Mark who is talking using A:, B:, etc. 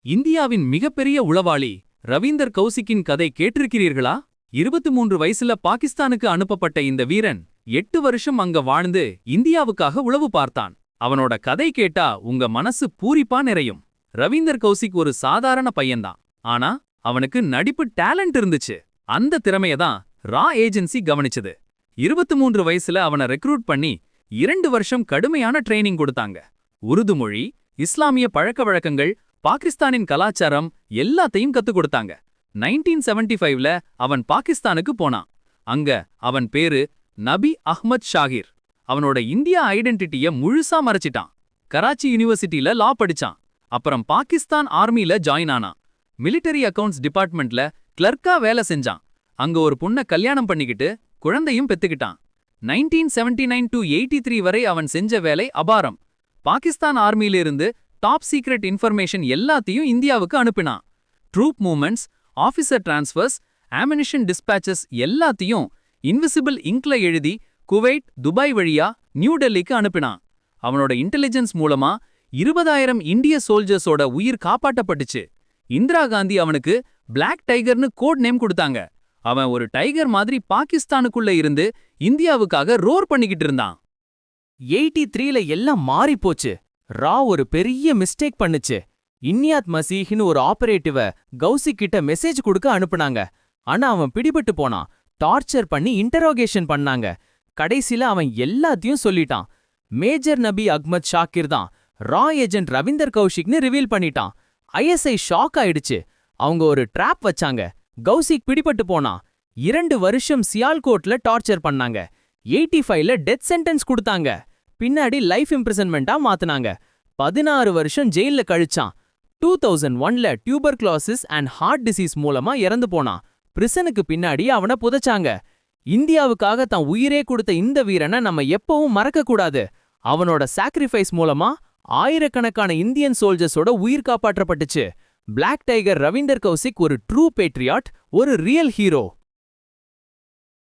A: இந்தியாவின் மிகப்பெரிய உளவாளி ரவீந்தர் கௌசிக்கின் கதை கேட்டிருக்கிறீர்களா? 23 வயசுல பாகிஸ்தானுக்கு அனுப்பப்பட்ட இந்த வீரன் 8 வருஷம் அங்க வாழ்ந்து இந்தியாவுக்காக உளவு பார்த்தான். அவனோட கதை கேட்டா உங்க மனசு பூரிப்பா நிறையும். ரவீந்தர் கௌசிக் ஒரு சாதாரண பையன்தான். ஆனா அவனுக்கு நடிப்பு டேலண்ட் இருந்துச்சு. அந்த திறமையதான் ரா ஏஜென்சி கவனிச்சது. 23 வயசுல அவனை ரெக்ரூட் பண்ணி 2 வருஷம் கடுமையான ட்ரைனிங் கொடுத்தாங்க. உருது மொழி, இஸ்லாமிய பழக்க வழக்கங்கள், பாகிஸ்தானின் கலாச்சாரம் எல்லாத்தையும் கத்துக் கொடுத்தாங்க. 1975ல அவன் பாகிஸ்தானுக்கு போனான். அங்க அவன் பேரு நபி அஹ்மத் ஷாகிர். அவனோட இந்தியா ஐடென்டிட்டிய முழுசா மறைச்சிட்டான். கராச்சி யூனிவர்சிட்டில லா படிச்சான். அப்புறம் பாகிஸ்தான் ஆர்மில ஜாயின் ஆனான். மிலிட்டரி அக்கவுண்ட்ஸ் டிபார்ட்மெண்ட்ல கிளர்க்கா வேலை செஞ்சான். அங்க ஒரு பொண்ண கல்யாணம் பண்ணிக்கிட்டு குழந்தையும் பெத்துக்கிட்டான். 1979 to 83 வரை அவன் செஞ்ச வேலை அபாரம். பாகிஸ்தான் ஆர்மியிலிருந்து டாப் சீக்ரெட் இன்ஃபர்மேஷன் எல்லாத்தையும் இந்தியாவுக்கு அனுப்பினான். Troop movements, officer transfers, ammunition dispatches எல்லாத்தையும் இன்விசிபிள் இங்க்ல எழுதி குவைட், துபாய் வழியா நியூ டெல்லிக்கு அனுப்பினான். அவனோட இன்டெலிஜென்ஸ் மூலமா 20,000 இந்திய சோல்ஜர்ஸோட உயிர் காப்பாற்றப்பட்டுச்சு. இந்திரா காந்தி அவனுக்கு பிளாக் டைகர்னு கோட் நேம் கொடுத்தாங்க. அவன் ஒரு டைகர் மாதிரி பாகிஸ்தானுக்குள்ள இருந்து இந்தியாவுக்காக ரோர் பண்ணிக்கிட்டு இருந்தான்.
B: 83ல எல்லாம் மாறி போச்சு. ரா ஒரு பெரிய மிஸ்டேக் பண்ணுச்சு. இன்யாத் மசீஹ்னு ஒரு ஆபரேட்டிவ கௌசிக் கிட்ட மெசேஜ் கொடுக்க அனுப்புனாங்க. ஆனா அவன் பிடிபட்டு போனான். டார்ச்சர் பண்ணி இன்டரோகேஷன் பண்ணாங்க. கடைசில அவன் எல்லாத்தையும் சொல்லிட்டான். மேஜர் நபி அஹ்மத் ஷாகிர் தான் ரா ஏஜென்ட் ரவீந்தர் கௌஷிக்னு ரிவீல் பண்ணிட்டான். ஐஎஸ்ஐ ஷாக் ஆயிடுச்சு. அவங்க ஒரு ட்ராப் வச்சாங்க. கௌசிக் பிடிபட்டு போனான். 2 வருஷம் சியால்கோட்ல டார்ச்சர் பண்ணாங்க. 85ல டெத் சென்டென்ஸ் கொடுத்தாங்க. பின்னாடி லைஃப் இம்ப்ரிசன்மெண்டா மாத்துனாங்க. 16 வருஷம் ஜெயில்ல கழிச்சான். 2001ல டியூபர்குலோசிஸ் அண்ட் ஹார்ட் டிசீஸ் மூலமா இறந்து போனான். பிரிசனுக்கு பின்னாடி அவனை புதைச்சாங்க. இந்தியாவுக்காக தான் உயிரே கொடுத்த இந்த வீரனை நம்ம எப்பவும் மறக்க கூடாது. அவனோட சாக்ரிஃபைஸ் மூலமா ஆயிரக்கணக்கான இந்தியன் சோல்ஜர்ஸோட உயிர் காப்பாற்றப்பட்டுச்சு. பிளாக் டைகர் ரவீந்தர் கௌசிக் ஒரு ட்ரூ பேட்ரியாட், ஒரு ரியல் ஹீரோ.